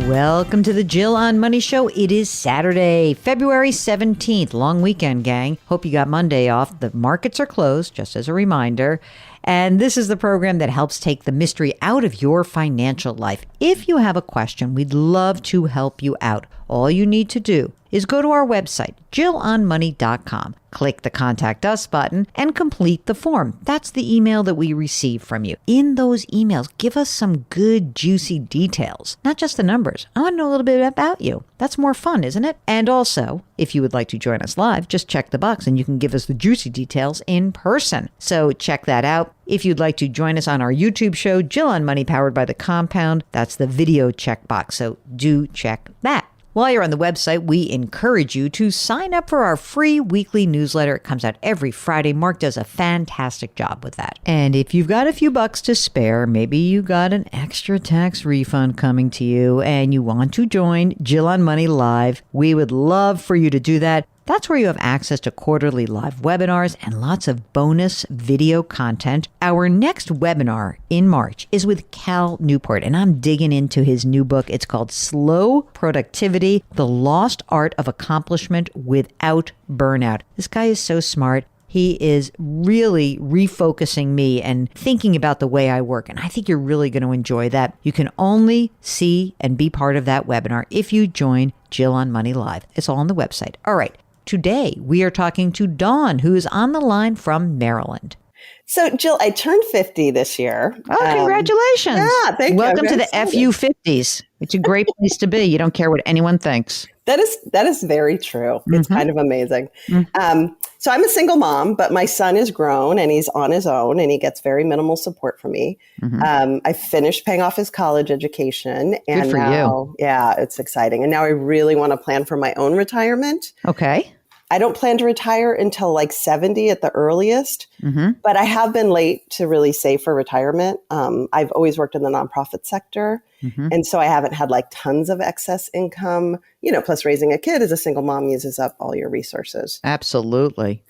Welcome to the Jill on Money Show. It is Saturday, February 17th. Long weekend, gang. Hope you got Monday off. The markets are closed, just as a reminder. And this is the program that helps take the mystery out of your financial life. If you have a question, we'd love to help you out. All you need to do is go to our website, JillOnMoney.com. Click the Contact Us button and complete the form. That's the email that we receive from you. In those emails, give us some good, juicy details, not just the numbers. I want to know a little bit about you. That's more fun, isn't it? And also, if you would like to join us live, just check the box and you can give us the juicy details in person. So check that out. If you'd like to join us on our YouTube show, Jill on Money, powered by The Compound, that's the video checkbox. So do check that. While you're on the website, we encourage you to sign up for our free weekly newsletter. It comes out every Friday. Mark does a fantastic job with that. And if you've got a few bucks to spare, maybe you got an extra tax refund coming to you and you want to join Jill on Money Live, we would love for you to do that. That's where you have access to quarterly live webinars and lots of bonus video content. Our next webinar in March is with Cal Newport, and I'm digging into his new book. It's called Slow Productivity, The Lost Art of Accomplishment Without Burnout. This guy is so smart. He is really refocusing me and thinking about the way I work. And I think you're really going to enjoy that. You can only see and be part of that webinar if you join Jill on Money Live. It's all on the website. All right. Today, we are talking to Dawn, who is on the line from Maryland. So, Jill, I turned 50 this year. Oh, congratulations. Yeah, thank you. Welcome to the FU 50s. It's a great place to be. You don't care what anyone thinks. That is very true. It's kind of amazing. So I'm a single mom, but my son is grown and he's on his own and he gets very minimal support from me. I finished paying off his college education. And good for you. Yeah, it's exciting. And now I really want to plan for my own retirement. Okay. I don't plan to retire until like 70 at the earliest, but I have been late to really save for retirement. I've always worked in the nonprofit sector. And so I haven't had like tons of excess income, plus raising a kid as a single mom uses up all your resources. Absolutely.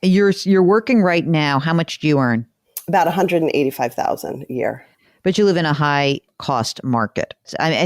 You're working right now. How much do you earn? About $185,000 a year. But you live in a high cost market.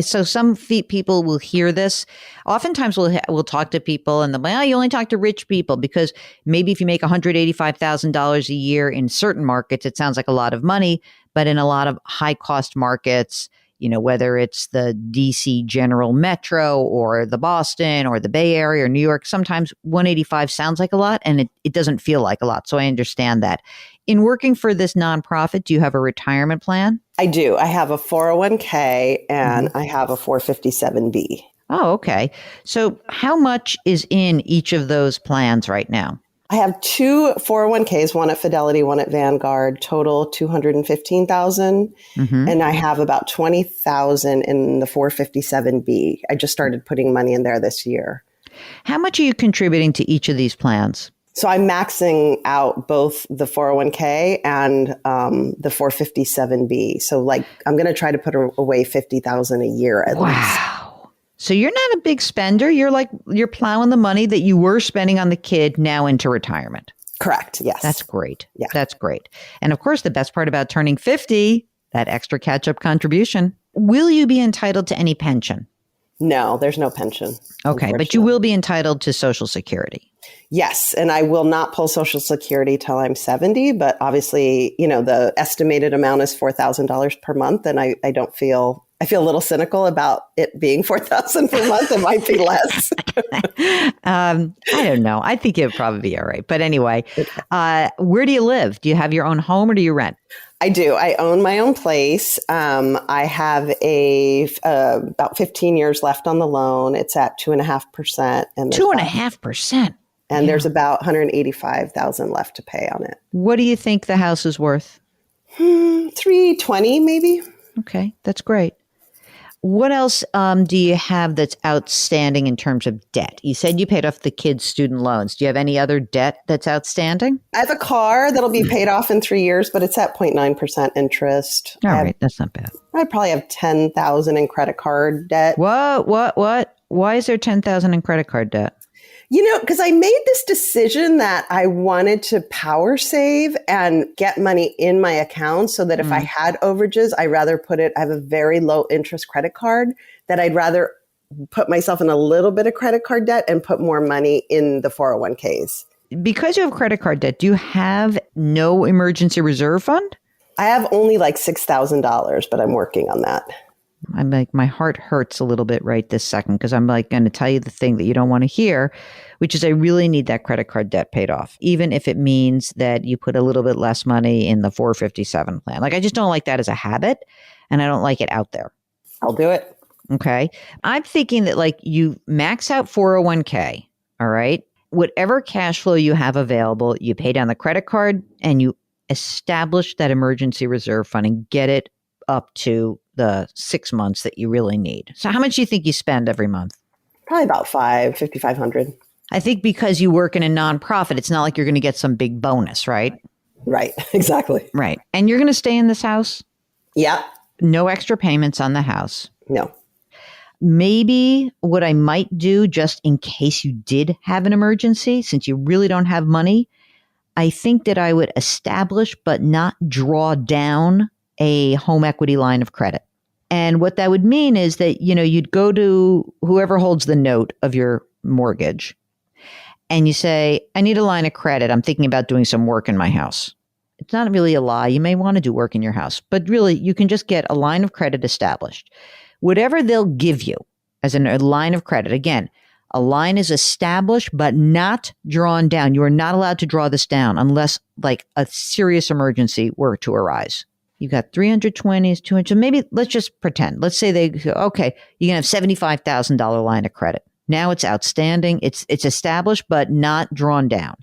So some people will hear this. Oftentimes we'll talk to people and they'll be, you only talk to rich people because maybe if you make $185,000 a year in certain markets, it sounds like a lot of money. But in a lot of high cost markets, whether it's the DC General Metro or the Boston or the Bay Area or New York, sometimes 185 sounds like a lot and it doesn't feel like a lot. So I understand that. In working for this nonprofit, do you have a retirement plan? I do. I have a 401k and I have a 457B. Oh, okay. So how much is in each of those plans right now? I have two 401ks, one at Fidelity, one at Vanguard, total $215,000. And I have about $20,000 in the 457B. I just started putting money in there this year. How much are you contributing to each of these plans? So I'm maxing out both the 401k and the 457B. So I'm going to try to put away $50,000 a year at least. Wow. So you're not a big spender. You're plowing the money that you were spending on the kid now into retirement. Correct. Yes. That's great. Yeah. That's great. And of course, the best part about turning 50, that extra catch-up contribution. Will you be entitled to any pension? No, there's no pension. Okay, but you will be entitled to Social Security. Yes, and I will not pull Social Security till I'm 70, but obviously, the estimated amount is $4,000 per month, and I feel a little cynical about it being $4,000 per month. It might be less. I don't know. I think it would probably be all right. But anyway, where do you live? Do you have your own home or do you rent? I do. I own my own place. I have about 15 years left on the loan. It's at 2.5%. 2.5%. And there's about $185,000 left to pay on it. What do you think the house is worth? $320 maybe. Okay, that's great. What else do you have that's outstanding in terms of debt? You said you paid off the kids' student loans. Do you have any other debt that's outstanding? I have a car that'll be paid off in 3 years, but it's at 0.9% interest. All right, that's not bad. I probably have $10,000 in credit card debt. What? Why is there $10,000 in credit card debt? Because I made this decision that I wanted to power save and get money in my account so that if I had overages, I have a very low interest credit card that I'd rather put myself in a little bit of credit card debt and put more money in the 401ks. Because you have credit card debt, do you have no emergency reserve fund? I have only like $6,000, but I'm working on that. I'm like, my heart hurts a little bit right this second because I'm like going to tell you the thing that you don't want to hear, which is I really need that credit card debt paid off, even if it means that you put a little bit less money in the 457 plan. Like, I just don't like that as a habit, and I don't like it out there. I'll do it. Okay. I'm thinking that like you max out 401k. All right. Whatever cash flow you have available, you pay down the credit card and you establish that emergency reserve fund and get it up to the 6 months that you really need. So how much do you think you spend every month? Probably about $5,500. I think because you work in a nonprofit, it's not like you're going to get some big bonus, right? Right. Exactly. Right. And you're going to stay in this house? Yeah. No extra payments on the house. No. Maybe what I might do, just in case you did have an emergency, since you really don't have money, I think that I would establish but not draw down a home equity line of credit. And what that would mean is that, you'd go to whoever holds the note of your mortgage and you say, I need a line of credit. I'm thinking about doing some work in my house. It's not really a lie. You may want to do work in your house, but really you can just get a line of credit established. Whatever they'll give you as a line of credit, again, a line is established but not drawn down. You are not allowed to draw this down unless like a serious emergency were to arise. You got 320s, 200, maybe let's just pretend. Let's say they go, okay, you can have $75,000 line of credit. Now it's outstanding. It's established but not drawn down.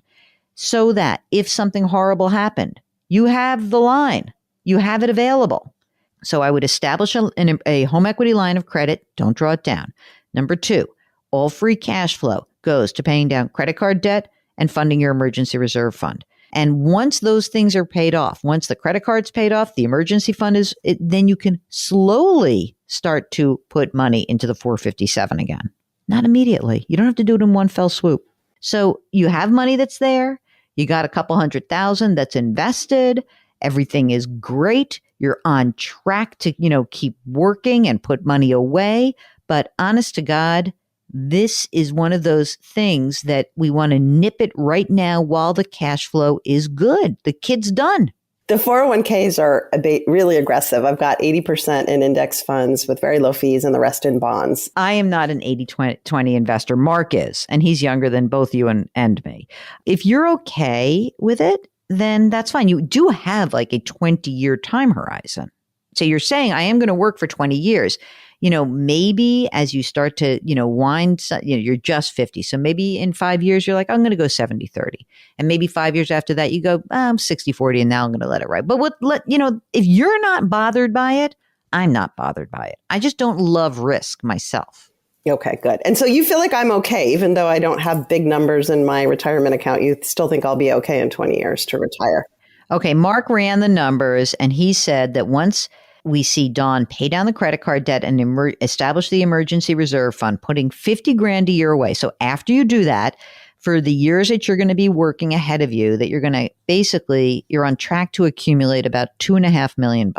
So that if something horrible happened, you have the line. You have it available. So I would establish a home equity line of credit. Don't draw it down. Number 2, all free cash flow goes to paying down credit card debt and funding your emergency reserve fund. And once those things are paid off, once the credit card's paid off, the emergency fund then you can slowly start to put money into the 457 again. Not immediately. You don't have to do it in one fell swoop. So you have money that's there. You got a couple $100,000 that's invested. Everything is great. You're on track to, keep working and put money away. But honest to God, this is one of those things that we want to nip it right now while the cash flow is good. The kid's done. The 401ks are really aggressive. I've got 80% in index funds with very low fees and the rest in bonds. I am not an 80-20 investor. Mark is, and he's younger than both you and me. If you're okay with it, then that's fine. You do have like a 20-year time horizon. So you're saying, I am going to work for 20 years. Maybe as you start to, wind, you're just 50. So maybe in 5 years, you're like, I'm going to go 70-30. And maybe 5 years after that, you go, I'm 60-40 and now I'm going to let it ride. But if you're not bothered by it, I'm not bothered by it. I just don't love risk myself. Okay, good. And so you feel like I'm okay, even though I don't have big numbers in my retirement account, you still think I'll be okay in 20 years to retire? Okay, Mark ran the numbers and he said that once we see Dawn pay down the credit card debt and establish the emergency reserve fund, putting $50,000 a year away. So after you do that, for the years that you're going to be working ahead of you, that you're going to you're on track to accumulate about $2.5 million.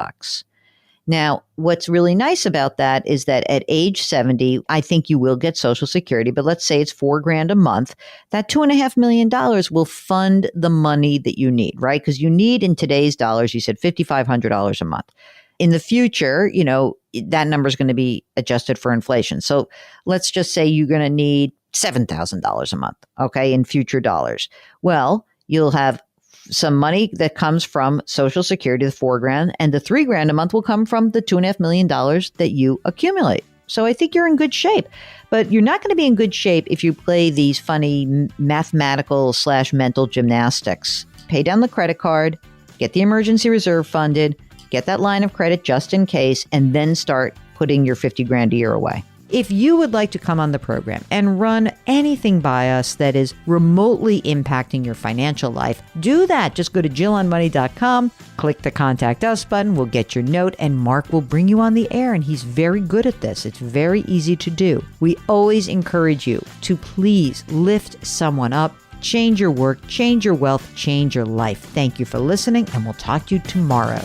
Now, what's really nice about that is that at age 70, I think you will get Social Security, but let's say it's $4,000 a month. That $2.5 million will fund the money that you need, right? Because you need in today's dollars, you said $5,500 a month. In the future, that number is going to be adjusted for inflation. So let's just say you're going to need $7,000 a month, okay, in future dollars. Well, you'll have some money that comes from Social Security, the $4,000, and the $3,000 a month will come from the $2.5 million that you accumulate. So I think you're in good shape, but you're not going to be in good shape if you play these funny mathematical/mental gymnastics. Pay down the credit card, get the emergency reserve funded, get that line of credit just in case, and then start putting your $50,000 a year away. If you would like to come on the program and run anything by us that is remotely impacting your financial life, do that. Just go to JillOnMoney.com, click the Contact Us button. We'll get your note, and Mark will bring you on the air, and he's very good at this. It's very easy to do. We always encourage you to please lift someone up, change your work, change your wealth, change your life. Thank you for listening, and we'll talk to you tomorrow.